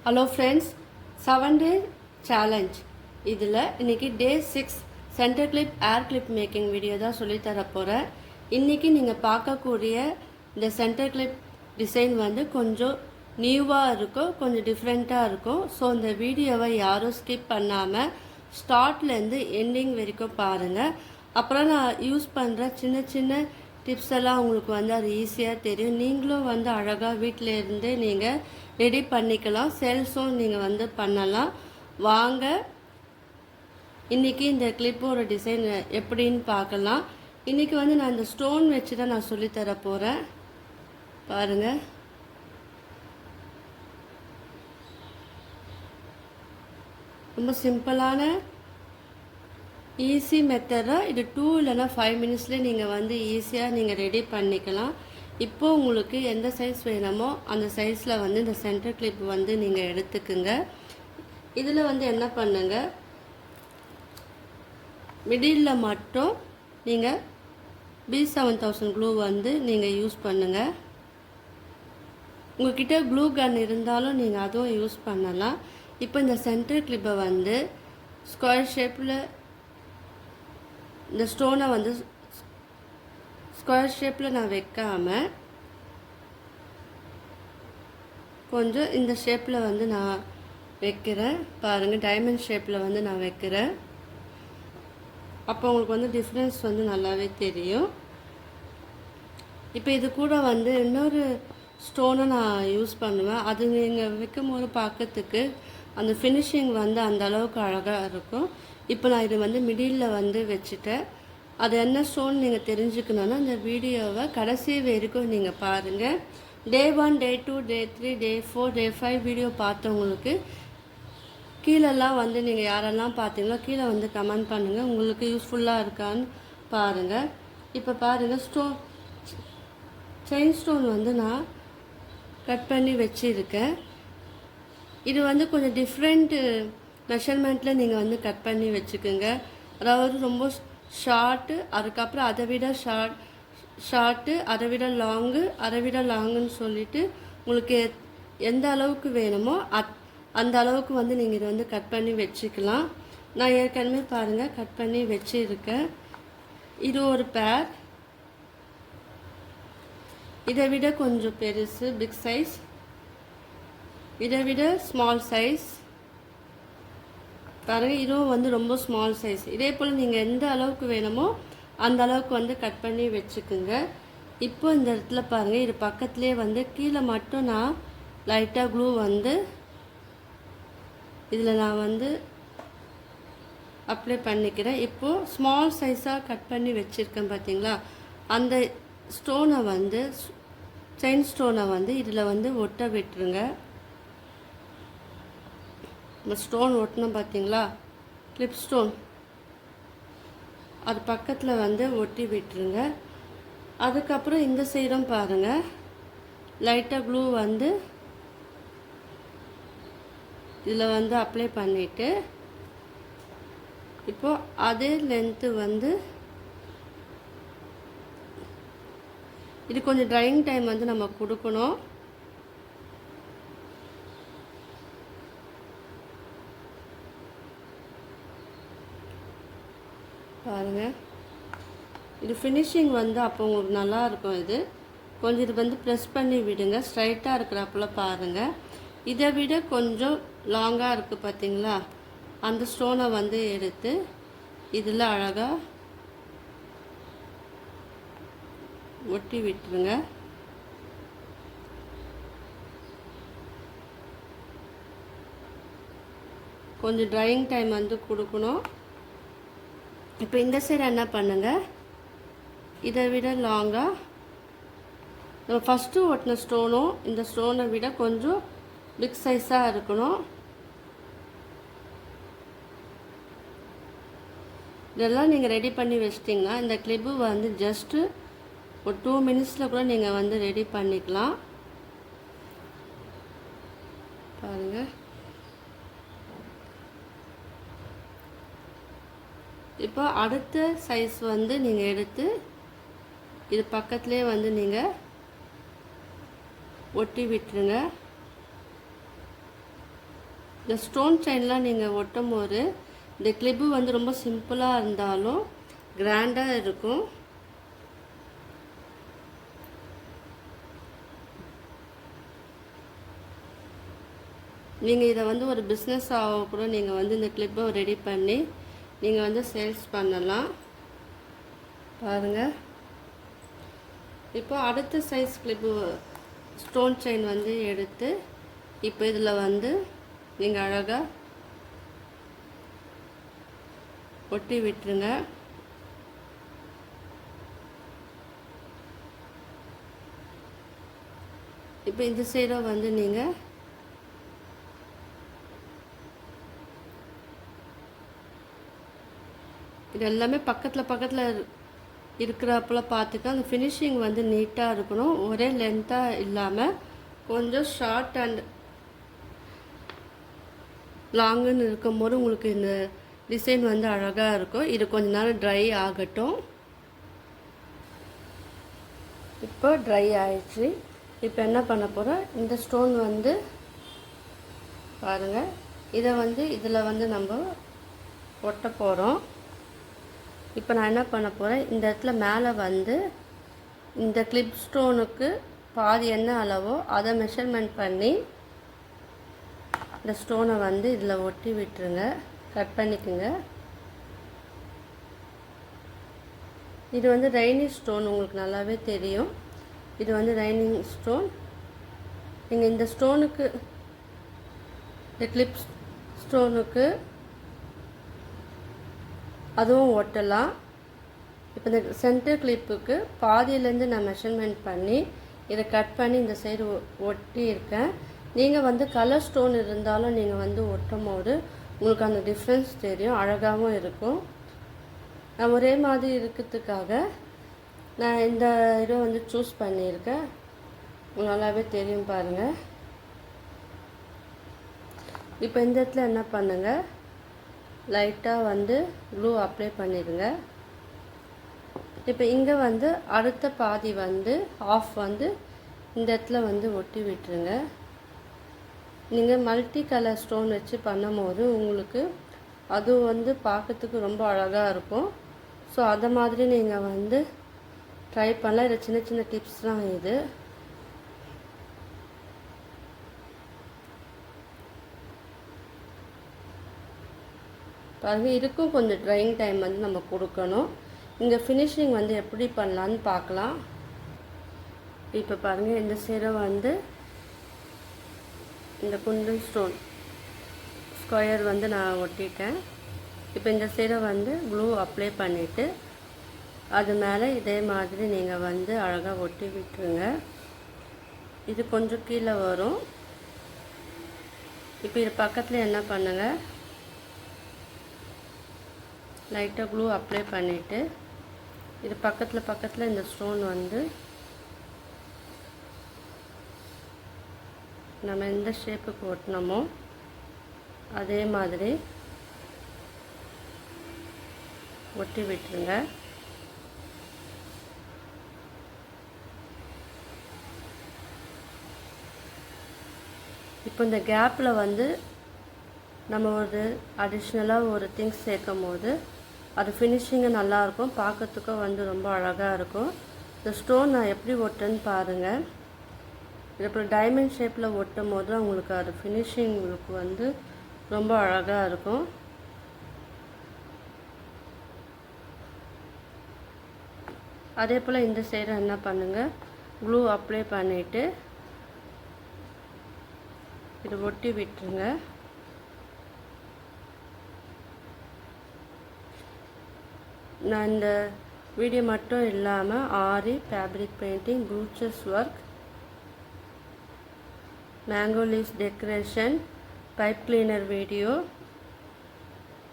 Hello friends, 7 day challenge. இதில் இன்றைக்கி டே 6 centre clip ஏர் clip making video தான் சொல்லித்தர போகிறேன். இன்றைக்கி நீங்கள் பார்க்கக்கூடிய இந்த சென்டர் கிளிப் டிசைன் வந்து கொஞ்சம் நியூவாக இருக்கும், கொஞ்சம் டிஃப்ரெண்ட்டாக இருக்கும். ஸோ இந்த வீடியோவை யாரும் ஸ்கிப் பண்ணாமல் ஸ்டார்ட்லேருந்து எண்டிங் வரைக்கும் பாருங்கள். அப்புறம் நான் யூஸ் பண்ணுற சின்ன சின்ன டிப்ஸ் எல்லாம் உங்களுக்கு வந்து அது ஈஸியாக தெரியும். நீங்களும் வந்து அழகாக வீட்டில் இருந்தே நீங்கள் ரெடி பண்ணிக்கலாம். சேல்ஸும் நீங்கள் வந்து பண்ணலாம். வாங்க இன்றைக்கி இந்த கிளிப்போட டிசைன் எப்படின்னு பார்க்கலாம். இன்றைக்கி வந்து நான் இந்த ஸ்டோன் வச்சு தான் நான் சொல்லித்தர போகிறேன். பாருங்கள், ரொம்ப சிம்பிளான ஈஸி மெத்தடாக இது 2 இல்லைனா 5 மினிட்ஸ்லேயே நீங்கள் வந்து ஈஸியாக நீங்கள் ரெடி பண்ணிக்கலாம். இப்போது உங்களுக்கு எந்த சைஸ் வேணுமோ அந்த சைஸில் வந்து இந்த சென்டர் கிளிப் வந்து நீங்கள் எடுத்துக்குங்க. இதில் வந்து என்ன பண்ணுங்க, மிடில் மட்டும் நீங்கள் B7000 க்ளூ வந்து நீங்கள் யூஸ் பண்ணுங்கள். உங்கள்கிட்ட க்ளூ கன் இருந்தாலும் நீங்கள் அதுவும் யூஸ் பண்ணலாம். இப்போ இந்த சென்டர் கிளிப்பை வந்து ஸ்கொயர் ஷேப்பில் இந்த ஸ்டோனை வந்து ஸ்கொயர் ஷேப்பில் நான் வைக்காமல் கொஞ்சம் இந்த ஷேப்பில் வந்து நான் வைக்கிறேன். பாருங்கள், டைமண்ட் ஷேப்பில் வந்து நான் வைக்கிறேன். அப்போ உங்களுக்கு வந்து டிஃப்ரென்ஸ் வந்து நல்லாவே தெரியும். இப்போ இது கூட வந்து இன்னொரு ஸ்டோனை நான் யூஸ் பண்ணுவேன். அது நீங்கள் வைக்கும் போது பார்க்கறதுக்கு அந்த ஃபினிஷிங் வந்து அந்த அளவுக்கு அழகாக இருக்கும். இப்போ நான் இது வந்து மிடில் வந்து வச்சுட்டேன். அது என்ன ஸ்டோன் நீங்கள் தெரிஞ்சுக்கணுன்னா இந்த வீடியோவை கடைசி வரைக்கும் நீங்கள் பாருங்கள். டே 1, டே 2, டே 3, டே 4, டே 5 வீடியோ பார்த்தவங்களுக்கு கீழெல்லாம் வந்து நீங்கள் யாரெல்லாம் பார்த்தீங்களோ கீழே வந்து கமெண்ட் பண்ணுங்கள், உங்களுக்கு யூஸ்ஃபுல்லாக இருக்கான்னு பாருங்கள். இப்போ பாருங்கள், செயின் ஸ்டோன் வந்து நான் கட் பண்ணி வச்சுருக்கேன். இது வந்து கொஞ்சம் டிஃப்ரெண்ட்டு மெஷர்மெண்ட்டில் நீங்கள் வந்து கட் பண்ணி வச்சுக்கோங்க. அதாவது ரொம்ப ஷார்ட்டு, அதுக்கப்புறம் அதை விட ஷார்ட்டு, அதை விட லாங்குன்னு சொல்லிவிட்டு உங்களுக்கு எந்த அளவுக்கு வேணுமோ அந்த அளவுக்கு வந்து நீங்கள் இதை வந்து கட் பண்ணி வச்சுக்கலாம். நான் ஏற்கனவே பாருங்கள் கட் பண்ணி வச்சுருக்கேன். இது ஒரு பேர், இதை விட கொஞ்சம் பெருசு பிக் சைஸ், இதை விட ஸ்மால் சைஸ் பாருங்கள், இதுவும் வந்து ரொம்ப ஸ்மால் சைஸ். இதே போல் நீங்கள் எந்த அளவுக்கு வேணுமோ அந்த அளவுக்கு வந்து கட் பண்ணி வச்சுக்குங்க. இப்போ இந்த இடத்துல பாருங்கள், இது பக்கத்துலேயே வந்து கீழே மட்டும் நான் லைட்டாக க்ளூ வந்து இதில் நான் வந்து அப்ளை பண்ணிக்கிறேன். இப்போது ஸ்மால் சைஸாக கட் பண்ணி வச்சுருக்கேன் பார்த்தீங்களா, அந்த ஸ்டோனை வந்து செயின் ஸ்டோனை வந்து இதில் வந்து ஒட்ட விட்டுருங்க. ஸ்டோன் ஒட்டணும் பார்த்தீங்களா, கிளிப் ஸ்டோன், அது பக்கத்தில் வந்து ஒட்டி விட்டுருங்க. அதுக்கப்புறம் இந்த சைடும் பாருங்கள், லைட்டாக க்ளூ வந்து இதில் வந்து அப்ளை பண்ணிவிட்டு இப்போது அதே லென்த்து வந்து இது கொஞ்சம் ட்ரையிங் டைம் வந்து நம்ம கொடுக்கணும். பாருங்கள், இது ஃபினிஷிங் வந்து அப்போ உங்களுக்கு நல்லாயிருக்கும். இது கொஞ்சம் இது வந்து ப்ரெஸ் பண்ணி விடுங்க, ஸ்ட்ரைட்டாக இருக்கிறப்பல பாருங்கள். இதை விட கொஞ்சம் லாங்காக இருக்குது பார்த்தீங்களா, அந்த ஸ்டோனை வந்து எடுத்து இதில் அழகாக ஒட்டி விட்டுருங்க. கொஞ்சம் ட்ரையிங் டைம் வந்து கொடுக்கணும். இப்போ இந்த சைடு என்ன பண்ணுங்கள், இதை விட லாங்காக நம்ம ஃபஸ்ட்டு ஒட்டின ஸ்டோனும் இந்த ஸ்டோனை விட கொஞ்சம் பிக் சைஸாக இருக்கணும். இதெல்லாம் நீங்கள் ரெடி பண்ணி வச்சிட்டிங்கன்னா இந்த கிளிப்பு வந்து ஜஸ்ட்டு ஒரு 2 மினிட்ஸில் கூட நீங்கள் வந்து ரெடி பண்ணிக்கலாம். பாருங்கள், இப்போ அடுத்த சைஸ் வந்து நீங்கள் எடுத்து இது பக்கத்துலேயே வந்து நீங்கள் ஒட்டி விட்டுருங்க. இந்த ஸ்டோன் செயின்லாம் நீங்கள் ஒட்டும் போது இந்த கிளிப்பு வந்து ரொம்ப சிம்பிளாக இருந்தாலும் கிராண்டாக இருக்கும். நீங்கள் இதை வந்து ஒரு பிஸ்னஸ் ஆக கூட நீங்கள் வந்து இந்த கிளிப்பை ரெடி பண்ணி நீங்கள் வந்து சேல்ஸ் பண்ணலாம். பாருங்கள், இப்போ அடுத்த சைஸ் கிளிப்பு ஸ்டோன் செயின் வந்து எடுத்து இப்போ இதில் வந்து நீங்கள் அழகாக ஒட்டி விட்டுருங்க. இப்போ இந்த சைடை வந்து நீங்கள் இது எல்லாமே பக்கத்தில் இருக்கிறப்பல பார்த்துக்க. அந்த ஃபினிஷிங் வந்து நீட்டாக இருக்கணும், ஒரே லென்த்தாக இல்லாமல் கொஞ்சம் ஷார்ட் அண்ட் லாங்குன்னு இருக்கும்போது உங்களுக்கு இந்த டிசைன் வந்து அழகாக இருக்கும். இது கொஞ்ச நேரம் ட்ரை ஆகட்டும். இப்போ ட்ரை ஆயிடுச்சு. இப்போ என்ன பண்ண போகிறோம், இந்த ஸ்டோன் வந்து பாருங்கள், இதை வந்து இதில் வந்து நம்ம ஒட்ட போகிறோம். இப்போ நான் என்ன பண்ண போகிறேன், இந்த இடத்துல மேலே வந்து இந்த கிளிப் ஸ்டோனுக்கு பாதி என்ன அளவோ அதை மெஷர்மெண்ட் பண்ணி இந்த ஸ்டோனை வந்து இதில் ஒட்டி விட்டுருங்க. கட் பண்ணிக்கோங்க. இது வந்து ரெய்னி ஸ்டோன், உங்களுக்கு நல்லாவே தெரியும். இது வந்து ரெய்னிங் ஸ்டோன். நீங்கள் இந்த ஸ்டோனுக்கு, இந்த கிளிப் ஸ்டோனுக்கு அதுவும் ஒட்டலாம். இப்போ இந்த சென்டர் கிளிப்புக்கு பாதியிலேருந்து நான் மெஷர்மெண்ட் பண்ணி இதை கட் பண்ணி இந்த சைடு ஒட்டி இருக்கேன். நீங்கள் வந்து கலர் ஸ்டோன் இருந்தாலும் நீங்கள் வந்து ஒட்டும் போது உங்களுக்கு அந்த டிஃப்ரென்ஸ் தெரியும், அழகாகவும் இருக்கும். நான் ஒரே மாதிரி இருக்கிறதுக்காக நான் இந்த இதை வந்து சூஸ் பண்ணியிருக்கேன். நல்லாவே தெரியும் பாருங்கள். இப்போ இந்த இடத்துல என்ன பண்ணுங்கள், லைட்டாக வந்து க்ளூ அப்ளை பண்ணிடுங்க. இப்போ இங்கே வந்து அடுத்த பாதி வந்து ஆஃப் வந்து இந்த இடத்துல வந்து ஒட்டி விட்டுருங்க. நீங்கள் மல்டி கலர் ஸ்டோன் வச்சு பண்ணும்போது உங்களுக்கு அது வந்து பார்க்கறதுக்கு ரொம்ப அழகாக இருக்கும். ஸோ அதை மாதிரி நீங்கள் வந்து ட்ரை பண்ணலாம். இது சின்ன சின்ன டிப்ஸ் தான் இது. பாருங்கள், இதுக்கும் கொஞ்சம் ட்ரையிங் டைம் வந்து நம்ம கொடுக்கணும். இங்கே ஃபினிஷிங் வந்து எப்படி பண்ணலான்னு பார்க்கலாம். இப்போ பாருங்கள், இந்த சைடை வந்து இந்த குந்தன் ஸ்டோன் ஸ்கொயர் வந்து நான் ஒட்டிட்டேன். இப்போ இந்த சைடை வந்து க்ளூ அப்ளை பண்ணிவிட்டு அது மேலே இதே மாதிரி நீங்கள் வந்து அழகாக ஒட்டி விட்டுருங்க. இது கொஞ்சம் கீழே வரும். இப்போ இது பக்கத்தில் என்ன பண்ணுங்கள், லைட்டாக க்ளூ அப்ளை பண்ணிவிட்டு இது பக்கத்தில் இந்த ஸ்டோன் வந்து நம்ம எந்த ஷேப்புக்கு ஒட்டினோமோ அதே மாதிரி ஒட்டி விட்டுருங்க. இப்போ இந்த கேப்பில் வந்து நம்ம ஒரு அடிஷ்னலாக ஒரு திங்ஸ் சேர்க்கும் போது அது ஃபினிஷிங்கு நல்லாயிருக்கும், பார்க்கறதுக்கும் வந்து ரொம்ப அழகாக இருக்கும். இந்த ஸ்டோன் நான் எப்படி ஒட்டுன்னு பாருங்கள். இது அப்புறம் டைமண்ட் ஷேப்பில் ஒட்டும் போது உங்களுக்கு அது ஃபினிஷிங் உங்களுக்கு வந்து ரொம்ப அழகாக இருக்கும். அதே போல் இந்த சைடு என்ன பண்ணுங்கள், க்ளூ அப்ளை பண்ணிவிட்டு இது ஒட்டி விட்டுருங்க. நான் இந்த வீடியோ மட்டும் இல்லாமல் aari, fabric painting, brooches work, mango leaves decoration, pipe cleaner video,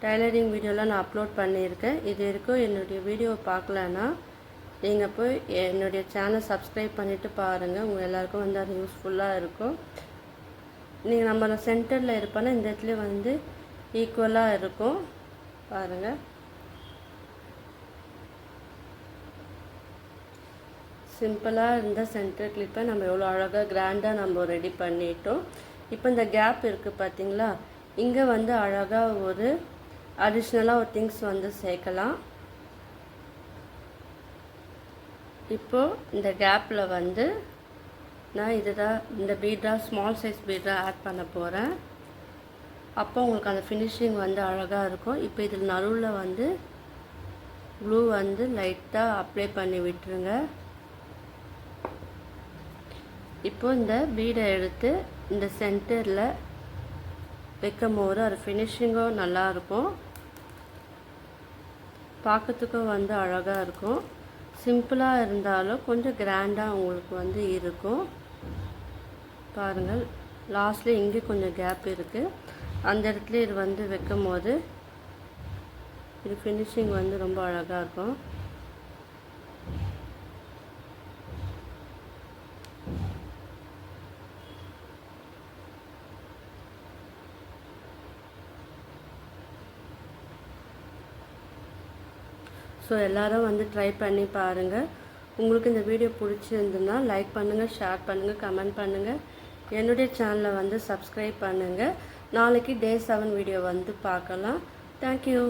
tailoring வீடியோலாம் நான் அப்லோட் பண்ணியிருக்கேன். இது வரைக்கும் என்னுடைய வீடியோவை பார்க்கலன்னா நீங்கள் போய் என்னுடைய சேனல் சப்ஸ்கிரைப் பண்ணிவிட்டு பாருங்கள். உங்கள் எல்லாேருக்கும் வந்து அது யூஸ்ஃபுல்லாக இருக்கும். நீங்கள் நம்ம சென்டரில் இருப்பேன்னா இந்த இடத்துல வந்து ஈக்குவலாக இருக்கும் பாருங்கள். சிம்பிளாக இருந்த சென்டர் கிளிப்பை நம்ம எவ்வளோ அழகாக கிராண்டாக நம்ம ரெடி பண்ணிட்டோம். இப்போ இந்த கேப் இருக்குது பார்த்தீங்களா, இங்கே வந்து அழகாக ஒரு அடிஷ்னலாக ஒரு திங்ஸ் வந்து சேர்க்கலாம். இப்போது இந்த கேப்பில் வந்து நான் இதுதான் இந்த பீட்ரா ஸ்மால் சைஸ் பீட்ரா ஆட் பண்ண போகிறேன். அப்போ உங்களுக்கு அந்த ஃபினிஷிங் வந்து அழகாக இருக்கும். இப்போ இதில் நடுவில் வந்து க்ளூ வந்து லைட்டாக அப்ளை பண்ணி விட்டுருங்க. இப்போ இந்த பீடை எடுத்து இந்த சென்டரில் வைக்கும் போது அது ஃபினிஷிங்கும் நல்லாயிருக்கும், பார்க்கறதுக்கும் வந்து அழகாக இருக்கும். சிம்பிளாக இருந்தாலும் கொஞ்சம் கிராண்டாக உங்களுக்கு வந்து இருக்கும். பாருங்கள், லாஸ்ட்டில் இங்கே கொஞ்சம் கேப் இருக்குது, அந்த இடத்துல இது வந்து வைக்கும் போது இது ஃபினிஷிங் வந்து ரொம்ப அழகாக இருக்கும். ஸோ எல்லோரும் வந்து ட்ரை பண்ணி பாருங்கள். உங்களுக்கு இந்த வீடியோ பிடிச்சிருந்துன்னா லைக் பண்ணுங்கள், ஷேர் பண்ணுங்கள், கமெண்ட் பண்ணுங்கள். என்னுடைய சேனலை வந்து சப்ஸ்கிரைப் பண்ணுங்கள். நாளைக்கு Day 7 வீடியோ வந்து பார்க்கலாம். தேங்க்யூ.